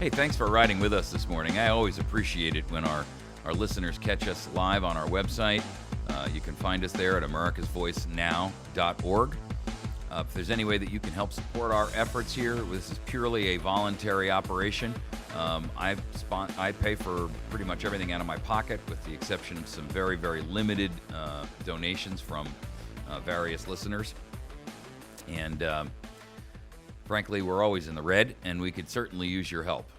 Hey, thanks for riding with us this morning. I always appreciate it when our listeners catch us live on our website. You can find us there at americasvoicenow.org. If there's any way that you can help support our efforts here, this is purely a voluntary operation. I pay for pretty much everything out of my pocket, with the exception of some very, very limited donations from various listeners. And frankly, we're always in the red, and we could certainly use your help.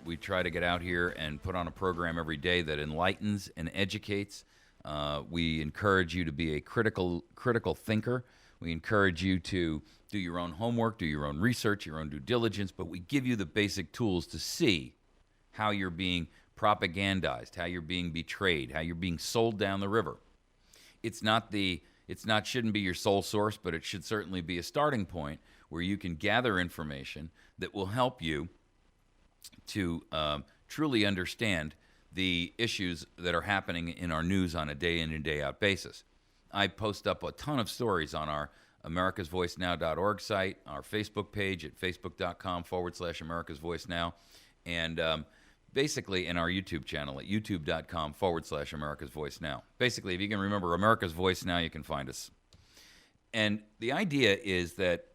We try to get out here and put on a program every day that enlightens and educates. We encourage you to be a critical thinker. We encourage you to do your own homework, do your own research, your own due diligence, but we give you the basic tools to see how you're being propagandized, how you're being betrayed, how you're being sold down the river. Shouldn't be your sole source, but it should certainly be a starting point where you can gather information that will help you to truly understand the issues that are happening in our news on a day in and day out basis. I post up a ton of stories on our americasvoicenow.org site, our Facebook page at facebook.com/americasvoicenow, and basically in our YouTube channel at youtube.com/americasvoicenow. Basically, if you can remember America's Voice Now, you can find us. And the idea is that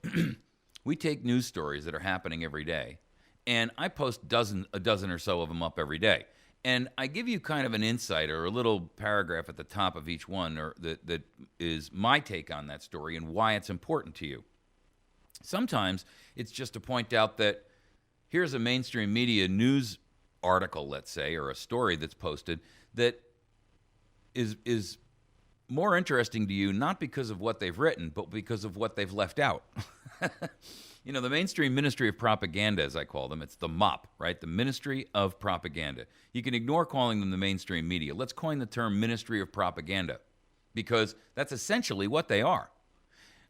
we take news stories that are happening every day, and I post a dozen or so of them up every day. And I give you kind of an insight or a little paragraph at the top of each one that is my take on that story and why it's important to you. Sometimes it's just to point out that here's a mainstream media news article, let's say, or a story that's posted that is more interesting to you, not because of what they've written, but because of what they've left out. You know, the mainstream Ministry of Propaganda, as I call them, it's the MOP, right? The Ministry of Propaganda. You can ignore calling them the mainstream media. Let's coin the term Ministry of Propaganda, because that's essentially what they are.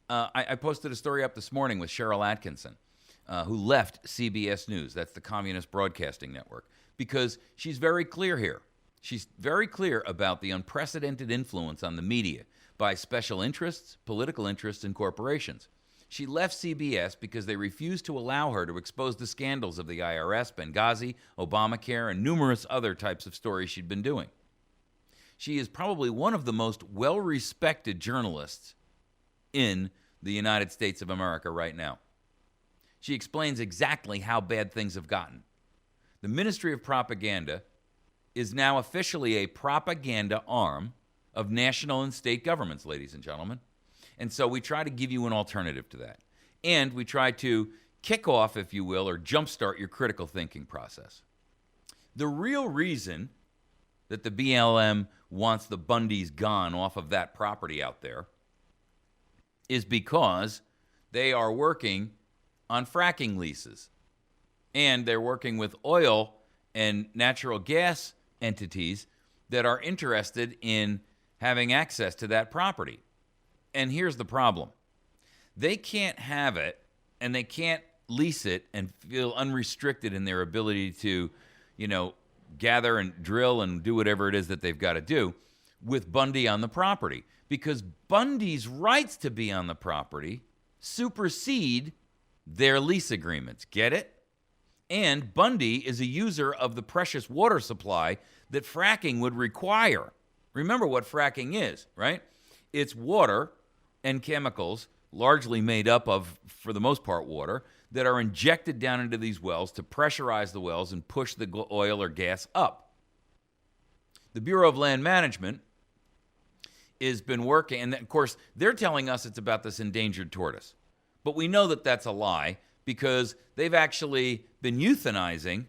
I posted a story up this morning with Cheryl Atkinson, who left CBS News. That's the Communist Broadcasting Network, because she's very clear here. She's very clear about the unprecedented influence on the media by special interests, political interests, and corporations. She left CBS because they refused to allow her to expose the scandals of the IRS, Benghazi, Obamacare, and numerous other types of stories she'd been doing. She is probably one of the most well-respected journalists in the United States of America right now. She explains exactly how bad things have gotten. The Ministry of Propaganda is now officially a propaganda arm of national and state governments, ladies and gentlemen. And so we try to give you an alternative to that. And we try to kick off, if you will, or jumpstart your critical thinking process. The real reason that the BLM wants the Bundys gone off of that property out there is because they are working on fracking leases. And they're working with oil and natural gas entities that are interested in having access to that property. And here's the problem. They can't have it, and they can't lease it and feel unrestricted in their ability to, gather and drill and do whatever it is that they've got to do with Bundy on the property. Because Bundy's rights to be on the property supersede their lease agreements. Get it? And Bundy is a user of the precious water supply that fracking would require. Remember what fracking is, right? It's water and chemicals, largely made up of, for the most part, water, that are injected down into these wells to pressurize the wells and push the oil or gas up. The Bureau of Land Management has been working, and of course, they're telling us it's about this endangered tortoise. But we know that that's a lie, because they've actually been euthanizing.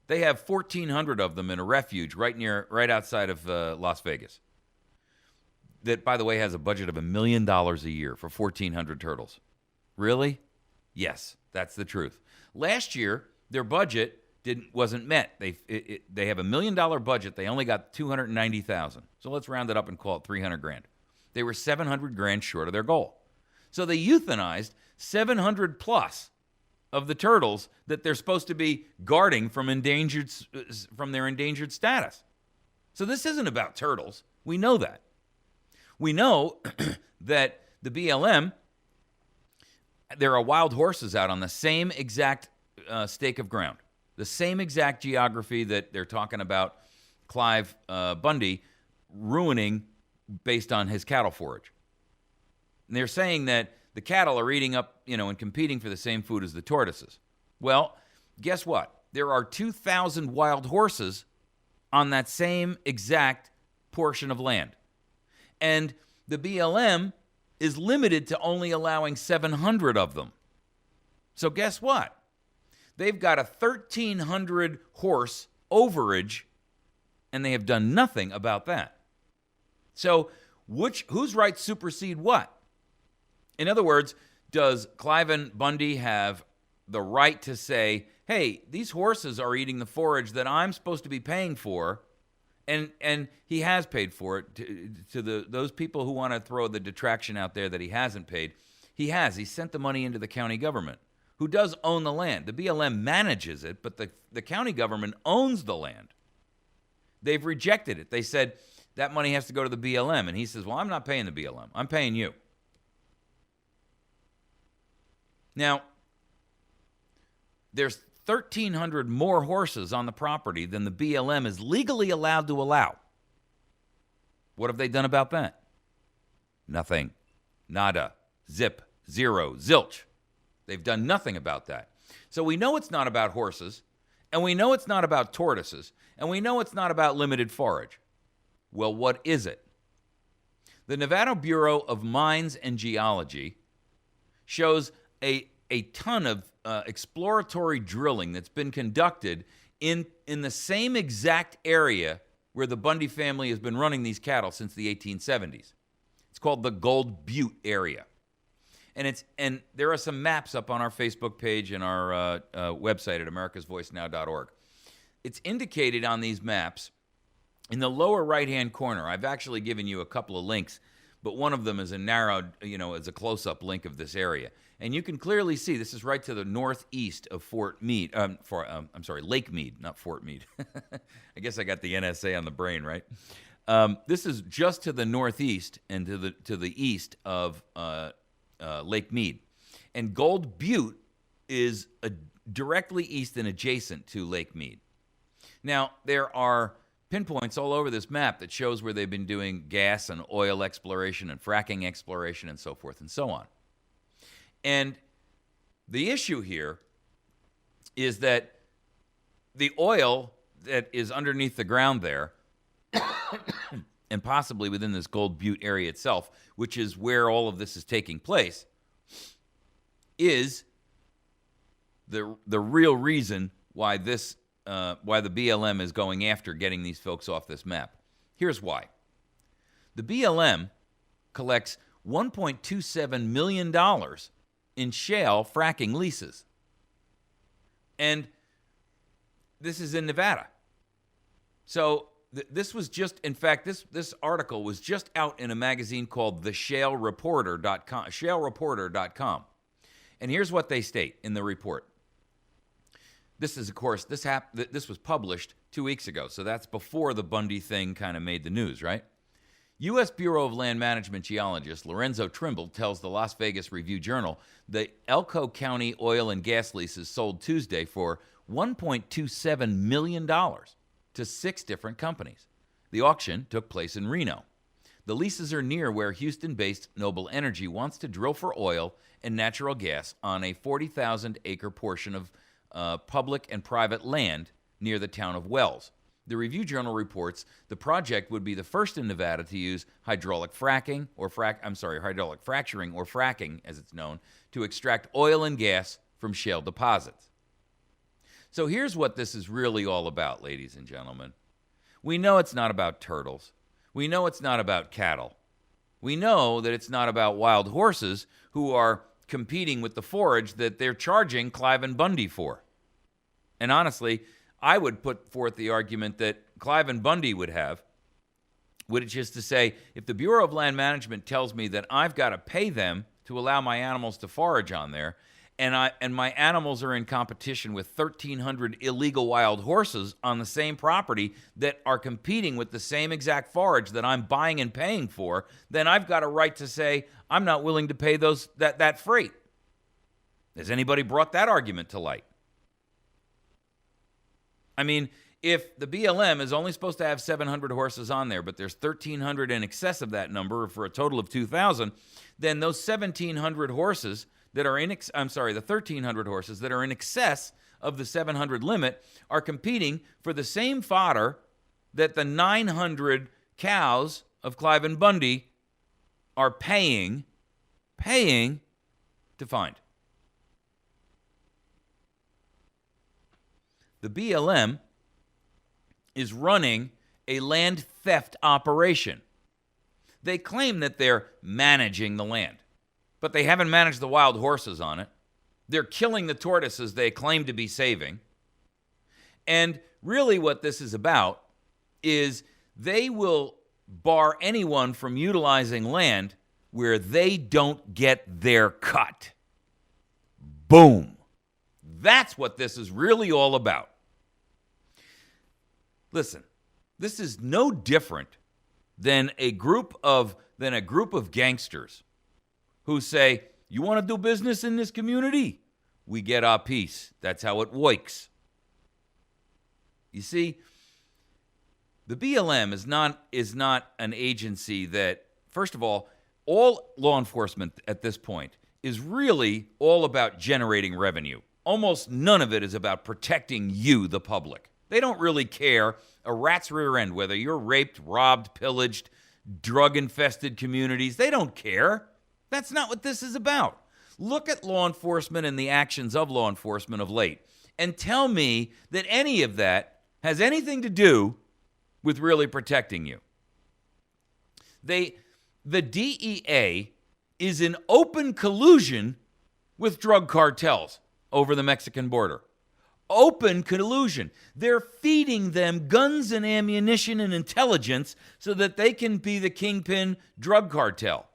They have 1,400 of them in a refuge right outside of Las Vegas. That, by the way, has a budget of $1 million a year for 1,400 turtles. Really? Yes, that's the truth. Last year, their budget wasn't met. They have $1 million budget. They only got $290,000. So let's round it up and call it $300,000. They were $700,000 short of their goal. So they euthanized 700 plus of the turtles that they're supposed to be guarding from their endangered status. So this isn't about turtles. We know that. We know that the BLM, there are wild horses out on the same exact stake of ground. the same exact geography that they're talking about Clive Bundy ruining based on his cattle forage. And they're saying that the cattle are eating up, and competing for the same food as the tortoises. Well, guess what? There are 2,000 wild horses on that same exact portion of land. And the BLM is limited to only allowing 700 of them. So guess what? They've got a 1,300 horse overage, and they have done nothing about that. So whose rights supersede what? In other words, does Cliven Bundy have the right to say, hey, these horses are eating the forage that I'm supposed to be paying for, and he has paid for it to those people who want to throw the detraction out there that he hasn't paid. He sent the money into the county government, who does own the land. The BLM manages it, but the county government owns the land. They've rejected it. They said that money has to go to the BLM, and he says, well, I'm not paying the BLM. I'm paying you. Now, there's 1,300 more horses on the property than the BLM is legally allowed to allow. What have they done about that? Nothing. Nada. Zip. Zero. Zilch. They've done nothing about that. So we know it's not about horses, and we know it's not about tortoises, and we know it's not about limited forage. Well, what is it? The Nevada Bureau of Mines and Geology shows a ton of exploratory drilling that's been conducted in the same exact area where the Bundy family has been running these cattle since the 1870s. It's called the Gold Butte area. And there are some maps up on our Facebook page and our website at americasvoicenow.org. It's indicated on these maps in the lower right-hand corner. I've actually given you a couple of links, but one of them is a narrowed, is a close-up link of this area. And you can clearly see this is right to the northeast of Fort Meade. Lake Mead, not Fort Meade. I guess I got the NSA on the brain, right? This is just to the northeast and to the east of Lake Mead. And Gold Butte is directly east and adjacent to Lake Mead. Now, there are pinpoints all over this map that shows where they've been doing gas and oil exploration and fracking exploration and so forth and so on. And the issue here is that the oil that is underneath the ground there and possibly within this Gold Butte area itself, which is where all of this is taking place, is the real reason why the BLM is going after getting these folks off this map. Here's why. The BLM collects $1.27 million in shale fracking leases. And this is in Nevada. So this was just, in fact, this article was just out in a magazine called the shalereporter.com. And here's what they state in the report. This is, of course, this was published 2 weeks ago, so that's before the Bundy thing kind of made the news, right? U.S. Bureau of Land Management geologist Lorenzo Trimble tells the Las Vegas Review-Journal the Elko County oil and gas leases sold Tuesday for $1.27 million to 6 different companies. The auction took place in Reno. The leases are near where Houston-based Noble Energy wants to drill for oil and natural gas on a 40,000-acre portion of public and private land near the town of Wells. The Review-Journal reports the project would be the first in Nevada to use hydraulic fracturing, or fracking, as it's known, to extract oil and gas from shale deposits. So here's what this is really all about, ladies and gentlemen. We know it's not about turtles. We know it's not about cattle. We know that it's not about wild horses who are competing with the forage that they're charging Cliven Bundy for. And honestly, I would put forth the argument that Cliven Bundy would have, which is to say, if the Bureau of Land Management tells me that I've got to pay them to allow my animals to forage on there, and my animals are in competition with 1,300 illegal wild horses on the same property that are competing with the same exact forage that I'm buying and paying for, then I've got a right to say I'm not willing to pay that freight. Has anybody brought that argument to light? I mean, if the BLM is only supposed to have 700 horses on there, but there's 1,300 in excess of that number for a total of 2,000, then those 1,700 horses that are the 1,300 horses that are in excess of the 700 limit are competing for the same fodder that the 900 cows of Cliven Bundy are paying to find. The BLM is running a land theft operation. They claim that they're managing the land, but they haven't managed the wild horses on it. They're killing the tortoises they claim to be saving. And really what this is about is they will bar anyone from utilizing land where they don't get their cut. Boom. That's what this is really all about. Listen, this is no different than a group of gangsters who say, you want to do business in this community? We get our piece. That's how it works. You see, the BLM is not an agency that, first of all law enforcement at this point is really all about generating revenue. Almost none of it is about protecting you, the public. They don't really care a rat's rear end whether you're raped, robbed, pillaged, drug-infested communities. They don't care. That's not what this is about. Look at law enforcement and the actions of law enforcement of late and tell me that any of that has anything to do with really protecting you. The DEA is in open collusion with drug cartels over the Mexican border. Open collusion. They're feeding them guns and ammunition and intelligence so that they can be the kingpin drug cartel.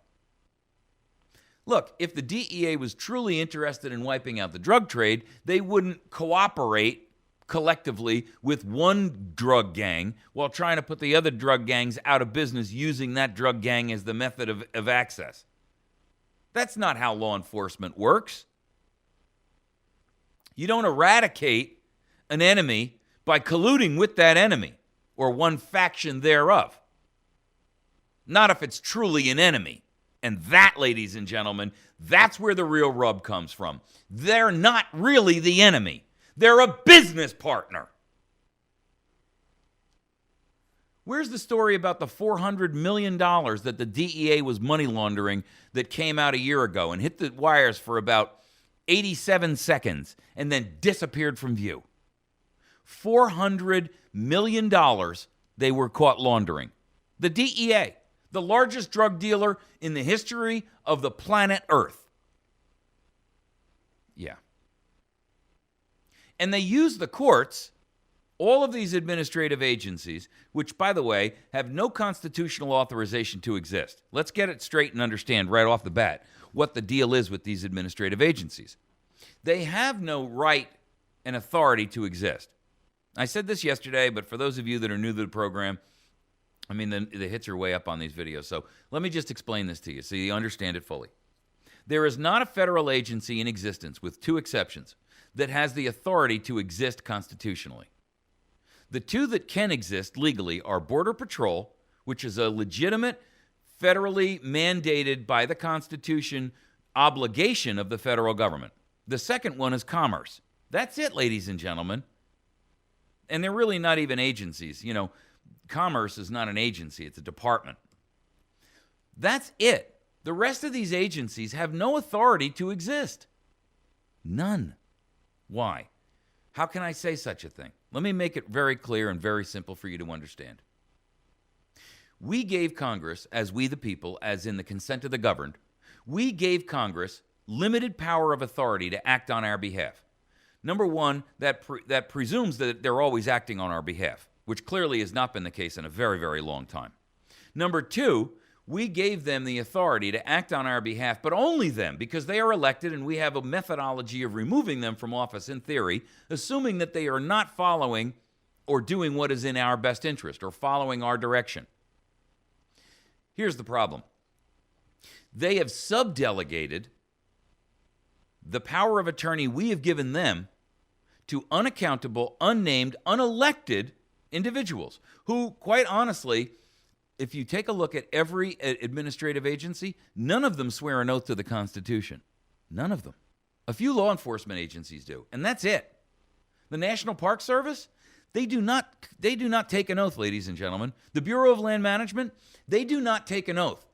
Look, if the DEA was truly interested in wiping out the drug trade, they wouldn't cooperate collectively with one drug gang while trying to put the other drug gangs out of business using that drug gang as the method of access. That's not how law enforcement works. You don't eradicate an enemy by colluding with that enemy or one faction thereof. Not if it's truly an enemy. And that, ladies and gentlemen, that's where the real rub comes from. They're not really the enemy. They're a business partner. Where's the story about the $400 million that the DEA was money laundering that came out a year ago and hit the wires for about 87 seconds and then disappeared from view? $400 million they were caught laundering. The DEA, the largest drug dealer in the history of the planet Earth. Yeah. And they use the courts, all of these administrative agencies, which, by the way, have no constitutional authorization to exist. Let's get it straight and understand right off the bat what the deal is with these administrative agencies. They have no right and authority to exist. I said this yesterday, but for those of you that are new to the program, I mean, the hits are way up on these videos. So let me just explain this to you so you understand it fully. There is not a federal agency in existence, with two exceptions, that has the authority to exist constitutionally. The two that can exist legally are Border Patrol, which is a legitimate, federally mandated by the Constitution obligation of the federal government. The second one is Commerce. That's it, ladies and gentlemen. And they're really not even agencies. You know, Commerce is not an agency, it's a department. That's it. The rest of these agencies have no authority to exist. None. Why? How can I say such a thing? Let me make it very clear and very simple for you to understand. We gave Congress, as we the people, as in the consent of the governed, we gave Congress limited power of authority to act on our behalf. Number one, that presumes that they're always acting on our behalf, which clearly has not been the case in a very, very long time. Number two, we gave them the authority to act on our behalf, but only them, because they are elected and we have a methodology of removing them from office in theory, assuming that they are not following or doing what is in our best interest or following our direction. Here's the problem. They have subdelegated the power of attorney we have given them to unaccountable, unnamed, unelected individuals who, quite honestly, if you take a look at every administrative agency, none of them swear an oath to the Constitution. None of them. A few law enforcement agencies do, and that's it. The National Park Service, they do not take an oath, ladies and gentlemen. The Bureau of Land Management, they do not take an oath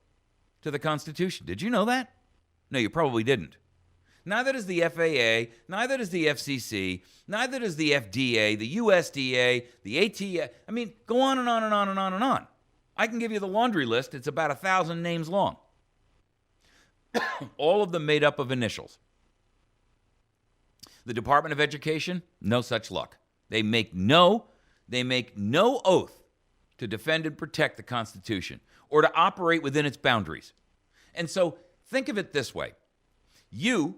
to the Constitution. Did you know that? No, you probably didn't. Neither does the FAA, neither does the FCC, neither does the FDA, the USDA, the ATA. I mean, go on and on and on and on and on. I can give you the laundry list. It's about 1,000 names long. All of them made up of initials. The Department of Education, no such luck. They make no oath to defend and protect the Constitution or to operate within its boundaries. And so think of it this way. You,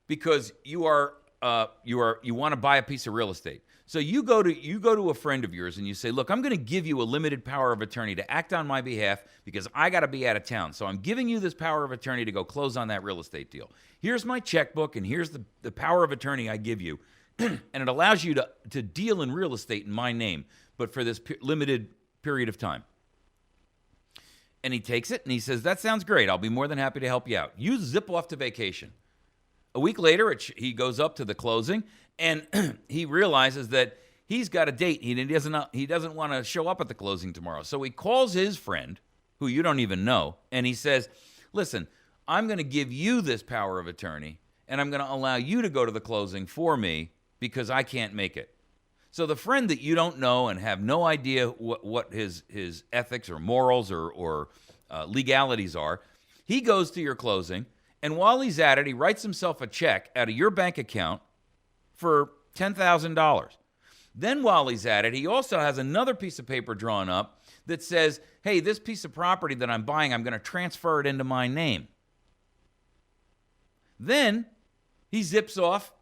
because you want to buy a piece of real estate. So you go to a friend of yours and you say, look, I'm going to give you a limited power of attorney to act on my behalf because I got to be out of town. So I'm giving you this power of attorney to go close on that real estate deal. Here's my checkbook and here's the power of attorney I give you. And it allows you to deal in real estate in my name, but for this limited period of time. And he takes it and he says, that sounds great. I'll be more than happy to help you out. You zip off to vacation. A week later, he goes up to the closing and he realizes that he's got a date. He doesn't want to show up at the closing tomorrow. So he calls his friend, who you don't even know, and he says, listen, I'm going to give you this power of attorney and I'm going to allow you to go to the closing for me because I can't make it. So the friend that you don't know and have no idea what his ethics or morals or legalities are, he goes to your closing, and while he's at it, he writes himself a check out of your bank account for $10,000. Then while he's at it, he also has another piece of paper drawn up that says, hey, this piece of property that I'm buying, I'm going to transfer it into my name. Then he zips off,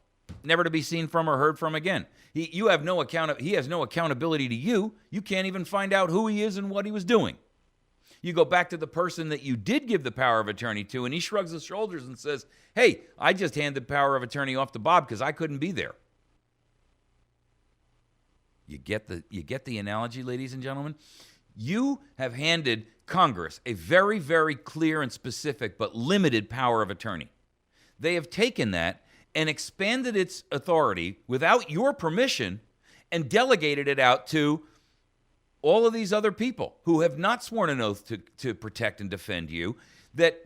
never to be seen from or heard from again. He has no accountability to you. You can't even find out who he is and what he was doing. You go back to the person that you did give the power of attorney to, and he shrugs his shoulders and says, hey, I just handed power of attorney off to Bob because I couldn't be there. You get the analogy, ladies and gentlemen? You have handed Congress a very, very clear and specific but limited power of attorney. They have taken that and expanded its authority without your permission and delegated it out to all of these other people who have not sworn an oath to protect and defend you, they're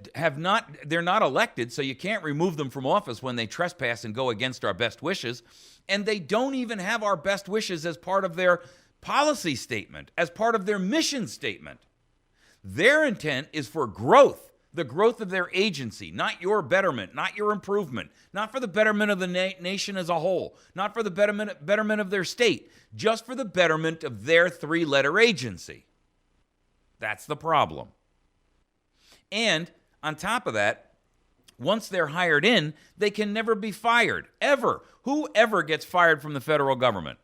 not elected, so you can't remove them from office when they trespass and go against our best wishes, and they don't even have our best wishes as part of their policy statement, as part of their mission statement. Their intent is for growth. The growth of their agency, not your betterment, not your improvement, not for the betterment of the nation as a whole, not for the betterment of their state, just for the betterment of their three-letter agency. That's the problem. And on top of that, once they're hired in, they can never be fired, ever. Who ever gets fired from the federal government?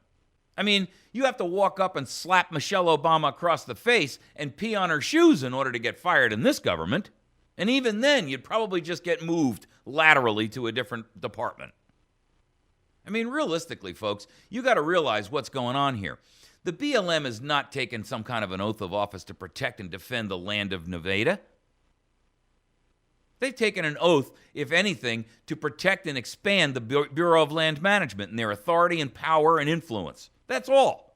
I mean, you have to walk up and slap Michelle Obama across the face and pee on her shoes in order to get fired in this government. And even then, you'd probably just get moved laterally to a different department. I mean, realistically, folks, you got to realize what's going on here. The BLM has not taken some kind of an oath of office to protect and defend the land of Nevada. They've taken an oath, if anything, to protect and expand the Bureau of Land Management and their authority and power and influence. That's all.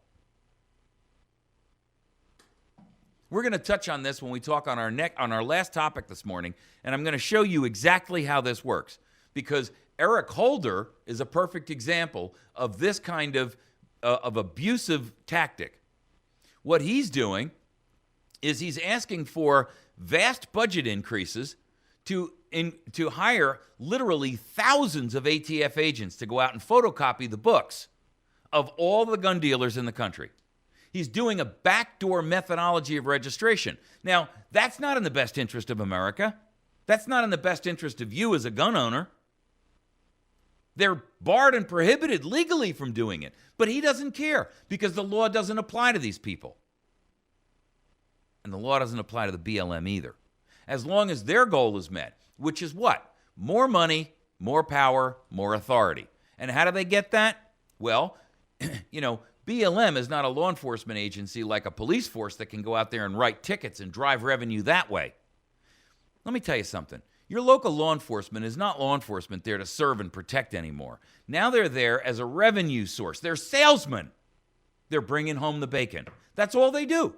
We're going to touch on this when we talk on our last topic this morning, and I'm going to show you exactly how this works, because Eric Holder is a perfect example of this kind of abusive tactic. What he's doing is he's asking for vast budget increases to hire literally thousands of ATF agents to go out and photocopy the books of all the gun dealers in the country. He's doing a backdoor methodology of registration. Now, that's not in the best interest of America. That's not in the best interest of you as a gun owner. They're barred and prohibited legally from doing it. But he doesn't care because the law doesn't apply to these people. And the law doesn't apply to the BLM either. As long as their goal is met, which is what? More money, more power, more authority. And how do they get that? Well, BLM is not a law enforcement agency like a police force that can go out there and write tickets and drive revenue that way. Let me tell you something. Your local law enforcement is not law enforcement there to serve and protect anymore. Now they're there as a revenue source. They're salesmen. They're bringing home the bacon. That's all they do.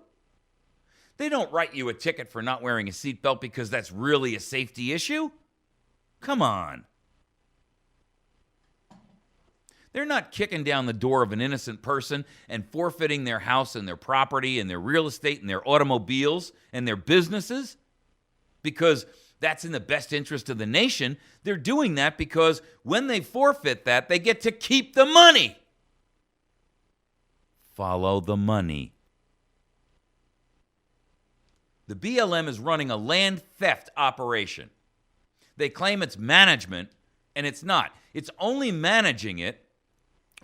They don't write you a ticket for not wearing a seatbelt because that's really a safety issue. Come on. They're not kicking down the door of an innocent person and forfeiting their house and their property and their real estate and their automobiles and their businesses because that's in the best interest of the nation. They're doing that because when they forfeit that, they get to keep the money. Follow the money. The BLM is running a land theft operation. They claim it's management, and it's not. It's only managing it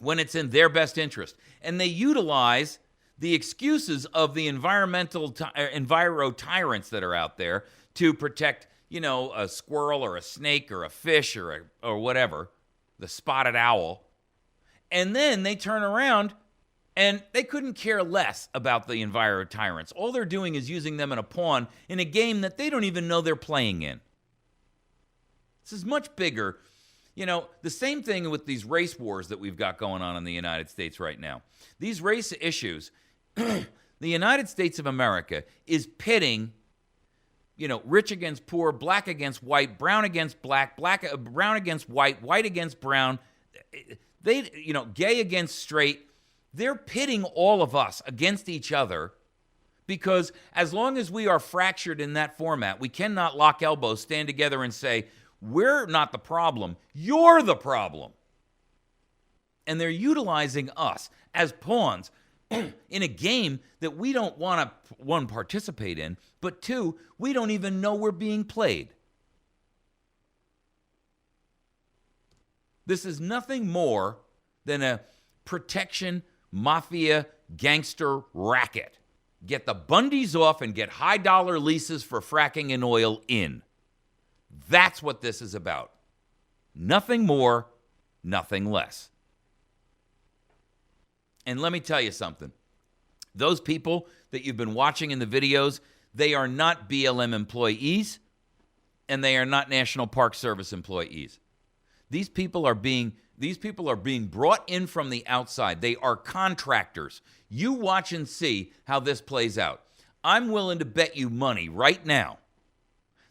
when it's in their best interest. And they utilize the excuses of the enviro tyrants that are out there to protect, a squirrel or a snake or a fish or whatever, the spotted owl. And then they turn around and they couldn't care less about the enviro tyrants. All they're doing is using them in a pawn in a game that they don't even know they're playing in. This is much bigger. The same thing with these race wars that we've got going on in the United States right now. These race issues, the United States of America is pitting, rich against poor, black against white, brown against black, brown against white, white against brown, gay against straight. They're pitting all of us against each other because as long as we are fractured in that format, we cannot lock elbows, stand together and say, we're not the problem, you're the problem. And they're utilizing us as pawns in a game that we don't want to, one, participate in, but two, we don't even know we're being played. This is nothing more than a protection mafia gangster racket. Get the Bundys off and get high dollar leases for fracking and oil in. That's what this is about. Nothing more, nothing less. And let me tell you something. Those people that you've been watching in the videos, they are not BLM employees, and they are not National Park Service employees. These people are being brought in from the outside. They are contractors. You watch and see how this plays out. I'm willing to bet you money right now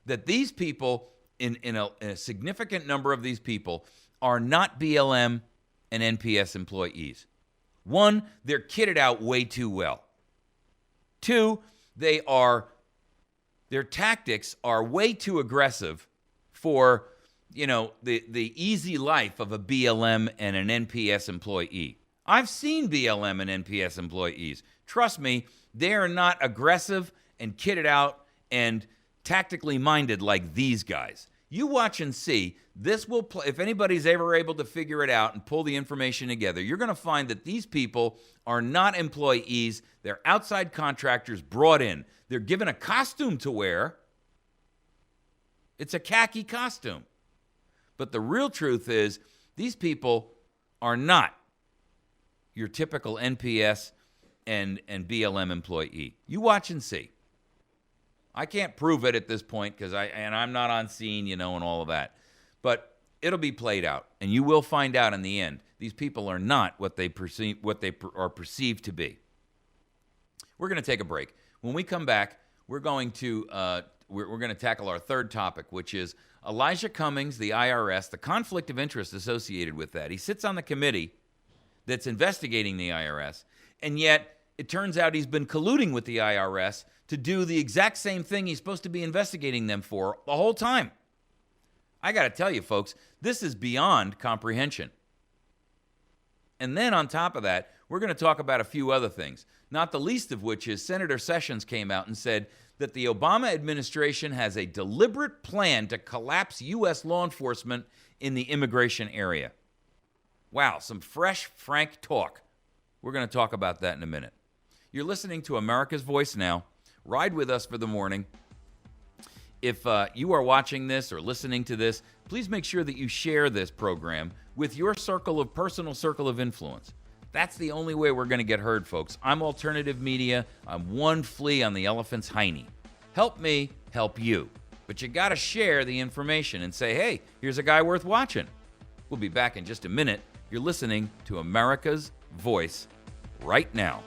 that these people, in a significant number of these people, are not BLM and NPS employees. One, they're kitted out way too well. Two, their tactics are way too aggressive for, the easy life of a BLM and an NPS employee. I've seen BLM and NPS employees. Trust me, they are not aggressive and kitted out and tactically minded like these guys. You watch and see. This will play. If anybody's ever able to figure it out and pull the information together, you're going to find that these people are not employees. They're outside contractors brought in. They're given a costume to wear. It's a khaki costume. But the real truth is these people are not your typical NPS and BLM employee. You watch and see. I can't prove it at this point because I'm not on scene, and all of that. But it'll be played out, and you will find out in the end. These people are not what they are perceived to be. We're going to take a break. When we come back, we're going to tackle our third topic, which is Elijah Cummings, the IRS, the conflict of interest associated with that. He sits on the committee that's investigating the IRS, and yet it turns out he's been colluding with the IRS to do the exact same thing he's supposed to be investigating them for the whole time. I got to tell you, folks, this is beyond comprehension. And then on top of that, we're going to talk about a few other things, not the least of which is Senator Sessions came out and said that the Obama administration has a deliberate plan to collapse U.S. law enforcement in the immigration area. Wow, some fresh, frank talk. We're going to talk about that in a minute. You're listening to America's Voice Now. Ride with us for the morning. If you are watching this or listening to this, please make sure that you share this program with your personal circle of influence. That's the only way we're going to get heard, folks. I'm alternative media. I'm one flea on the elephant's hiney. Help me help you. But you got to share the information and say, hey, here's a guy worth watching. We'll be back in just a minute. You're listening to America's Voice right now.